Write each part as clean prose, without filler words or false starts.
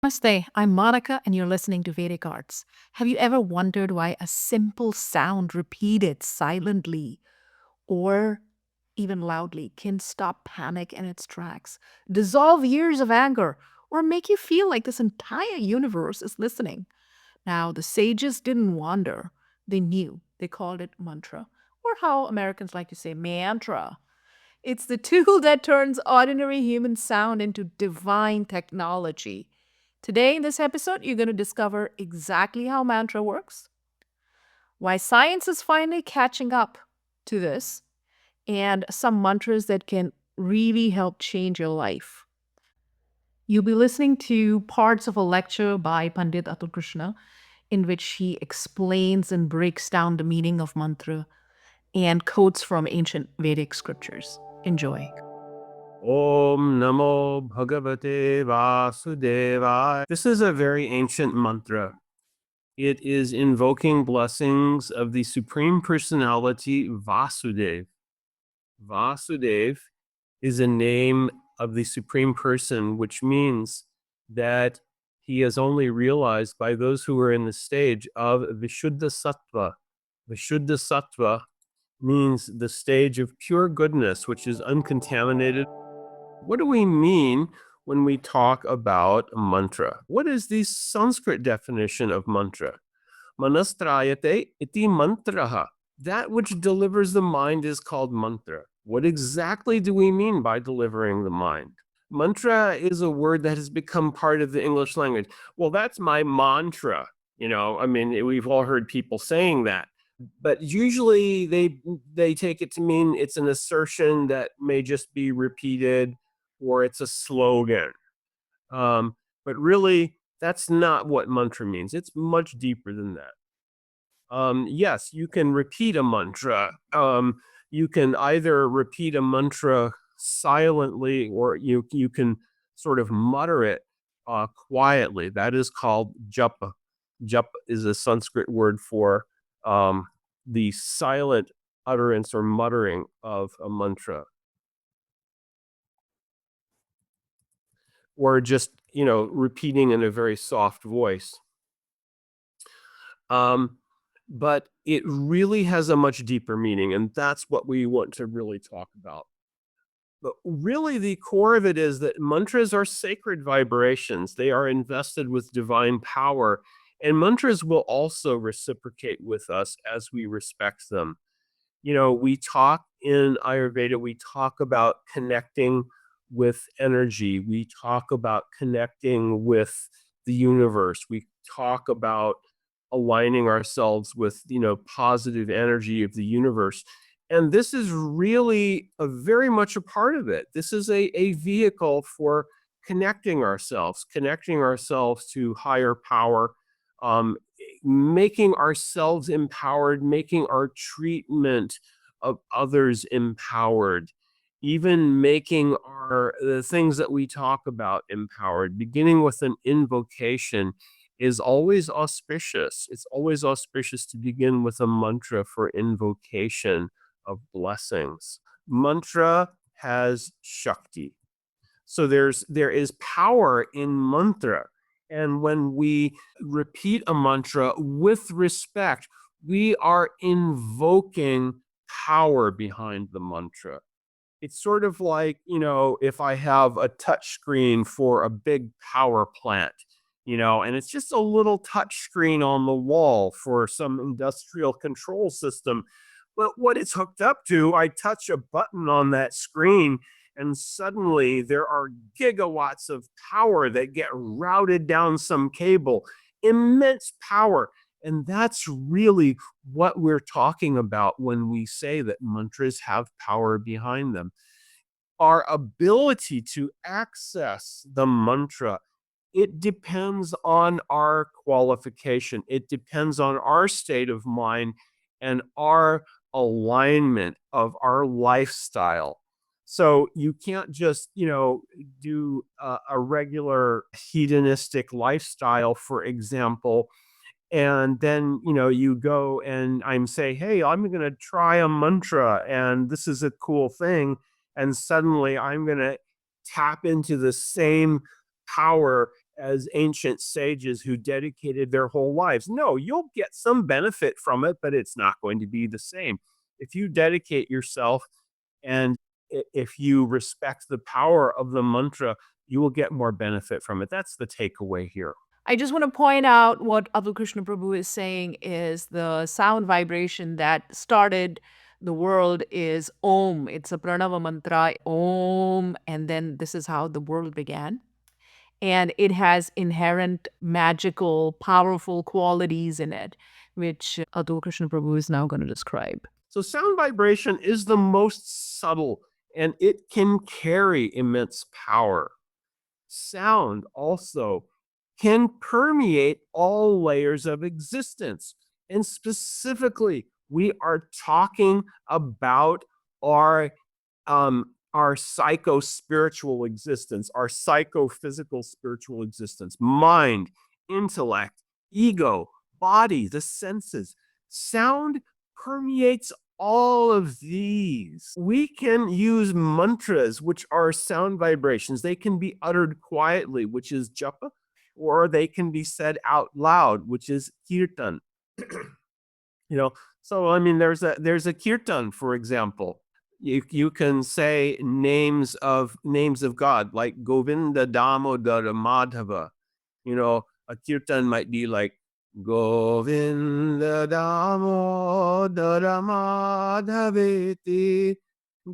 Namaste, I'm Monica and you're listening to Vedic Arts. Have you ever wondered why a simple sound repeated silently or even loudly can stop panic in its tracks, dissolve years of anger, or make you feel like this entire universe is listening? Now, the sages didn't wonder, they knew. They called it mantra, or how Americans like to say mantra. It's the tool that turns ordinary human sound into divine technology. Today, in this episode, you're going to discover exactly how mantra works, why science is finally catching up to this, and some mantras that can really help change your life. You'll be listening to parts of a lecture by Pandit Atul Krishna, in which he explains and breaks down the meaning of mantra and quotes from ancient Vedic scriptures. Enjoy. Om Namo Bhagavate Vasudevaya. This is a very ancient mantra. It is invoking blessings of the Supreme Personality Vasudev. Vasudev is a name of the Supreme Person, which means that he is only realized by those who are in the stage of Vishuddha Sattva. Vishuddha Sattva means the stage of pure goodness, which is uncontaminated. What do we mean when we talk about a mantra? What is the Sanskrit definition of mantra? Manastrayate iti mantraha. That which delivers the mind is called mantra. What exactly do we mean by delivering the mind? Mantra is a word that has become part of the English language. Well, that's my mantra. We've all heard people saying that, but usually they take it to mean it's an assertion that may just be repeated or it's a slogan. But really, that's not what mantra means. It's much deeper than that. Yes, you can repeat a mantra. You can either repeat a mantra silently or you can sort of mutter it quietly. That is called japa. Japa is a Sanskrit word for the silent utterance or muttering of a mantra, or just repeating in a very soft voice. But it really has a much deeper meaning, and that's what we want to really talk about. But really, the core of it is that mantras are sacred vibrations. They are invested with divine power, and mantras will also reciprocate with us as we respect them. We talk in Ayurveda, we talk about connecting with energy, we talk about connecting with the universe, we talk about aligning ourselves with, positive energy of the universe. And this is really a very much a part of it. This is a vehicle for connecting ourselves to higher power, um, making ourselves empowered, making our treatment of others empowered, even making the things that we talk about empowered. Beginning with an invocation is always auspicious. It's always auspicious to begin with a mantra for invocation of blessings. Mantra has Shakti. So there is power in mantra. And when we repeat a mantra with respect, we are invoking power behind the mantra. It's sort of like, if I have a touch screen for a big power plant, and it's just a little touch screen on the wall for some industrial control system. But what it's hooked up to, I touch a button on that screen, and suddenly there are gigawatts of power that get routed down some cable. Immense power. And that's really what we're talking about when we say that mantras have power behind them. Our ability to access the mantra, it depends on our qualification. It depends on our state of mind and our alignment of our lifestyle. So you can't just, do a regular hedonistic lifestyle, for example, and then you go and I'm say, hey, I'm going to try a mantra and this is a cool thing, and suddenly I'm going to tap into the same power as ancient sages who dedicated their whole lives. No, you'll get some benefit from it, but it's not going to be the same. If you dedicate yourself and if you respect the power of the mantra, you will get more benefit from it. That's the takeaway here. I just want to point out what Abdul Krishna Prabhu is saying is the sound vibration that started the world is Om. It's a Pranava mantra, Om, and then this is how the world began. And it has inherent magical, powerful qualities in it, which Adho Krishna Prabhu is now going to describe. So, sound vibration is the most subtle and it can carry immense power. Sound also can permeate all layers of existence. And specifically, we are talking about our our psycho-spiritual existence, our psychophysical spiritual existence, mind, intellect, ego, body, the senses. Sound permeates all of these. We can use mantras, which are sound vibrations. They can be uttered quietly, which is japa, or they can be said out loud, which is kirtan. You know, so I mean, there's a kirtan, for example. You can say names of God like Govinda Damodara Madhava. A kirtan might be like Govinda Damodara Madhaveti,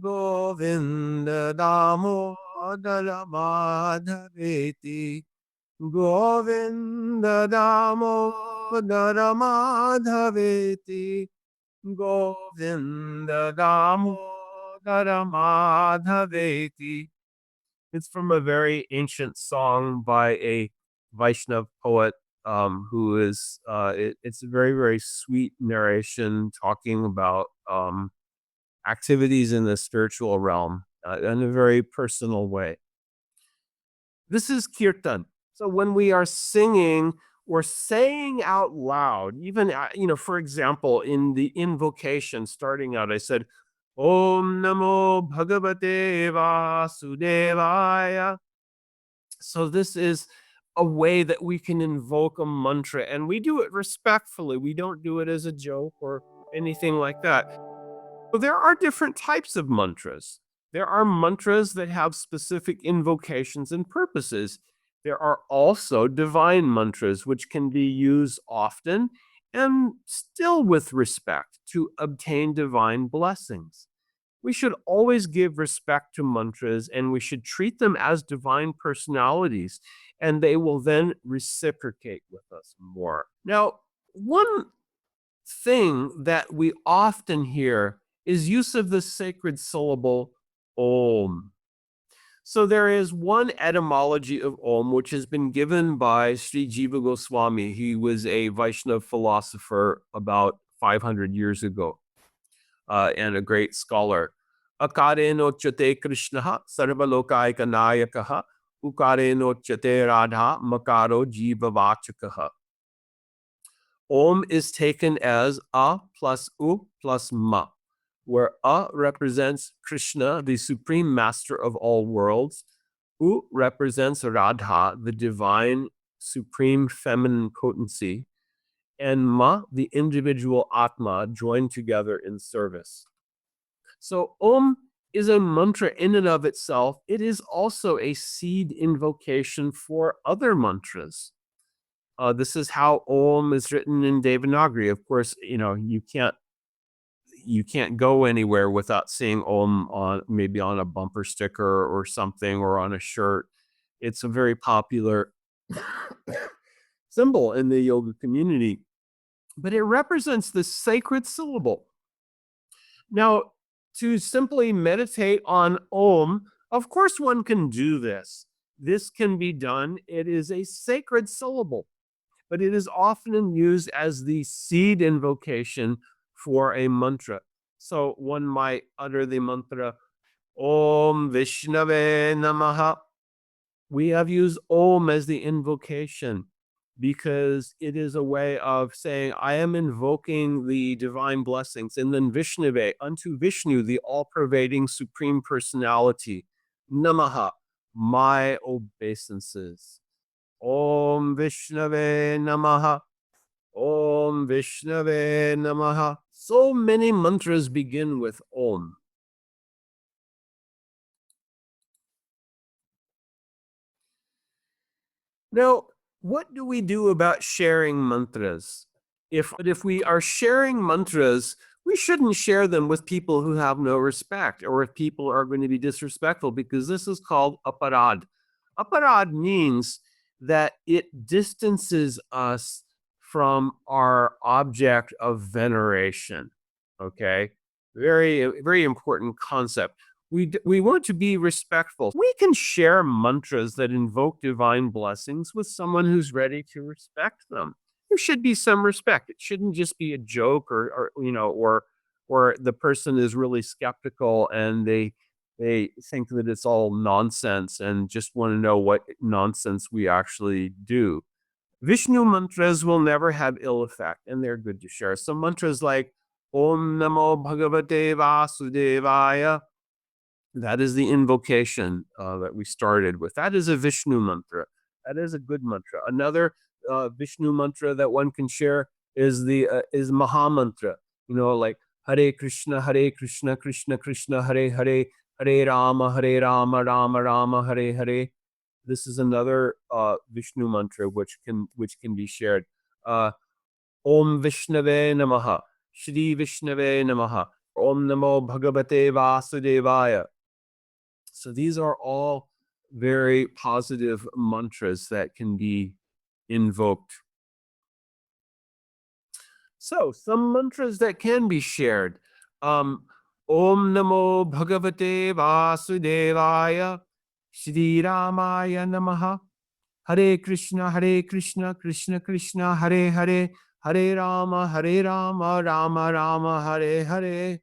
Govinda Damodara Madhaveti, Govinda Damodara Madhaveti, Govinda Damodara Madhaveti. It's from a very ancient song by a Vaishnav poet, it's a very, very sweet narration talking about activities in the spiritual realm in a very personal way. This is kirtan. So when we are singing or saying out loud, even, for example, in the invocation starting out, I said, Om Namo Bhagavate Vasudevaya. So this is a way that we can invoke a mantra, and we do it respectfully. We don't do it as a joke or anything like that. So there are different types of mantras. There are mantras that have specific invocations and purposes. There are also divine mantras, which can be used often and still with respect to obtain divine blessings. We should always give respect to mantras and we should treat them as divine personalities, and they will then reciprocate with us more. Now, one thing that we often hear is use of the sacred syllable Om. So there is one etymology of Om which has been given by Sri Jiva Goswami. He was a Vaishnava philosopher about 500 years ago and a great scholar. Akarenochate Krishna sarvalokaika nayakaha ukarenochate radha makaro jiva vachakaha. Om is taken as a plus u plus ma, where a represents Krishna, the supreme master of all worlds. U represents Radha, the divine supreme feminine potency, and ma, the individual Atma, joined together in service. So Om is a mantra in and of itself. It is also a seed invocation for other mantras. This is how Om is written in Devanagari. Of course, you can't go anywhere without seeing Om on maybe on a bumper sticker or something or on a shirt. It's a very popular symbol in the yoga community, but it represents the sacred syllable. Now, to simply meditate on Om, of course, one can do this. This can be done. It is a sacred syllable, but it is often used as the seed invocation for a mantra. So one might utter the mantra, Om Vishnave Namaha. We have used Om as the invocation because it is a way of saying, I am invoking the divine blessings. And then Vishnave, unto Vishnu, the all pervading supreme personality, Namaha, my obeisances. Om Vishnave Namaha. Om Vishnave Namaha. So many mantras begin with Om. Now, what do we do about sharing mantras? If we are sharing mantras, we shouldn't share them with people who have no respect or if people are going to be disrespectful because this is called aparad. Aparad means that it distances us from our object of veneration. Okay? Very important concept. We want to be respectful. We can share mantras that invoke divine blessings with someone who's ready to respect them. There should be some respect. It shouldn't just be a joke or the person is really skeptical and they think that it's all nonsense and just want to know what nonsense we actually do. Vishnu mantras will never have ill effect and they're good to share. Some mantras like Om Namo Bhagavate Vasudevaya, that is the invocation that we started with. That is a Vishnu mantra. That is a good mantra. Another Vishnu mantra that one can share is Maha mantra. Like Hare Krishna, Krishna Krishna, Hare Hare, Hare Rama, Rama Rama, Hare Hare. This is another Vishnu mantra which can be shared. Uh, Om Vishnave Namaha, Shri Vishnave Namaha, Om Namo Bhagavate Vasudevaya. So these are all very positive mantras that can be invoked. So some mantras that can be shared. Om Namo Bhagavate Vasudevaya, Shri Ramaya Namaha, Hare Krishna, Krishna Krishna, Hare Hare, Hare Rama, Rama Rama, Hare Hare.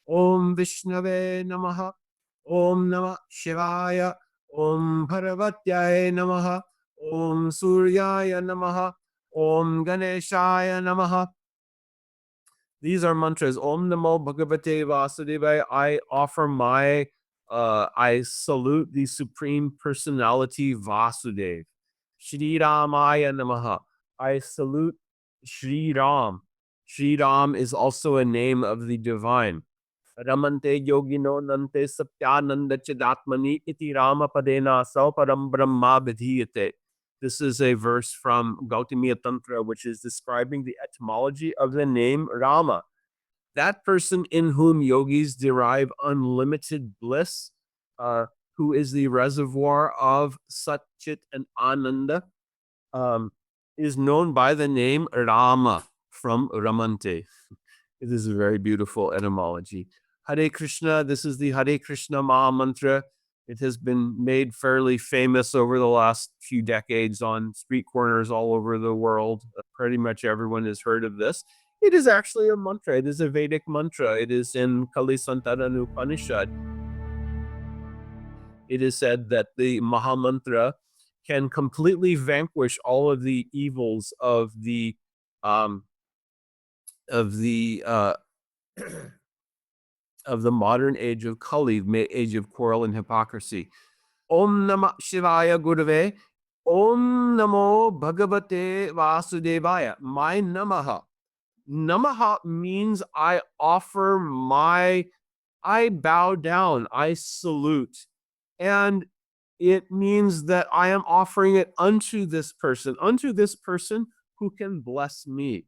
Om Vishnave Namaha. Om Namah Shivaya. Om Parvatyaya Namaha. Om Suryaya Namaha. Om Ganeshaya Namaha. These are mantras. Om Namo Bhagavate Vasudevaya. I salute the Supreme Personality Vasudev. Shri Ramaya Namaha. I salute Shri Ram. Shri Ram is also a name of the divine. Ramante yogino nante satyananda chidatmani iti rama padena sau param brahma vidhiyate. This is a verse from Gautamiya Tantra, which is describing the etymology of the name Rama. That person in whom yogis derive unlimited bliss, uh, who is the reservoir of Satchit and Ananda, um, is known by the name Rama from Ramante. It is a very beautiful etymology. Hare Krishna, this is the Hare Krishna Maha Mantra. It has been made fairly famous over the last few decades on street corners all over the world. Pretty much everyone has heard of this. It is actually a mantra. It is a Vedic mantra. It is in Kali Santana Upanishad. It is said that the Maha Mantra can completely vanquish all of the evils um, of the of the modern age of Kali, age of quarrel and hypocrisy. Om Namah Shivaya Gurave. Om Namo Bhagavate Vasudevaya. My Namaha. Namaha means I bow down, I salute. And it means that I am offering it unto this person who can bless me,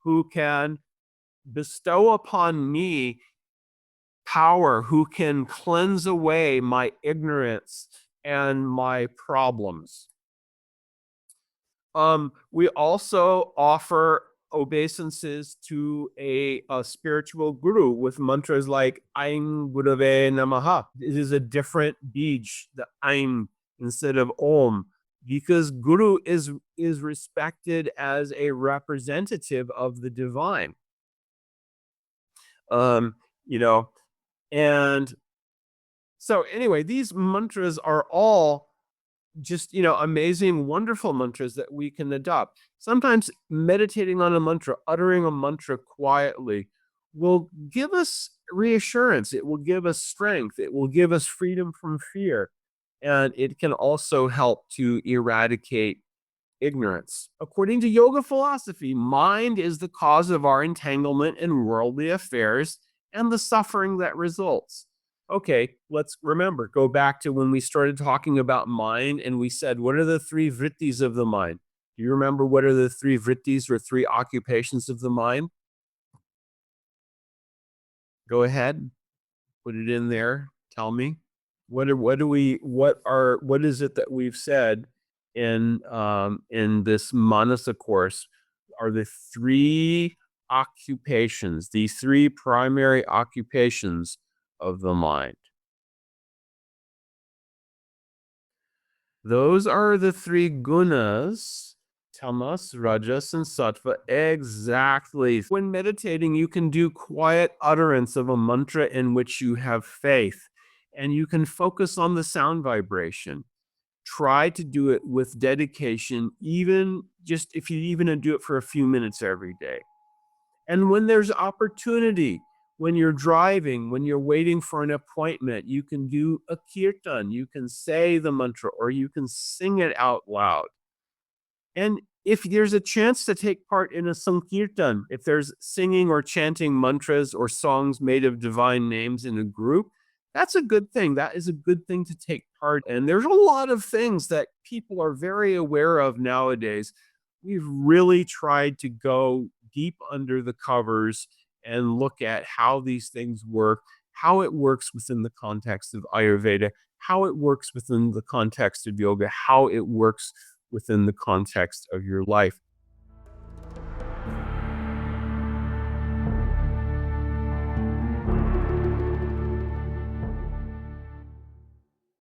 who can bestow upon me power, who can cleanse away my ignorance and my problems. We also offer obeisances to a spiritual guru with mantras like Aim Gurave Namaha. It is a different bij, the Aim instead of Om, because Guru is respected as a representative of the divine. Um, you know, and so anyway, these mantras are all just amazing, wonderful mantras that we can adopt. Sometimes meditating on a mantra, uttering a mantra quietly, will give us reassurance. It will give us strength. It will give us freedom from fear, and it can also help to eradicate Ignorance. According to yoga philosophy, mind is the cause of our entanglement in worldly affairs and the suffering that results. Okay, let's remember, go back to when we started talking about mind and we said, what are the three vrittis of the mind? Do you remember what are the three vrittis or three occupations of the mind? Go ahead, put it in there. Tell me. What is it that we've said in this Manasa course are the three occupations, the three primary occupations of the mind. Those are the three gunas, tamas, rajas, and sattva. Exactly. When meditating, you can do quiet utterance of a mantra in which you have faith, and you can focus on the sound vibration. Try to do it with dedication, even just if you even do it for a few minutes every day. And when there's opportunity, when you're driving, when you're waiting for an appointment, you can do a kirtan, you can say the mantra, or you can sing it out loud. And if there's a chance to take part in a sankirtan, if there's singing or chanting mantras or songs made of divine names in a group, that's a good thing. That is a good thing to take part in. There's a lot of things that people are very aware of nowadays. We've really tried to go deep under the covers and look at how these things work, how it works within the context of Ayurveda, how it works within the context of yoga, how it works within the context of your life.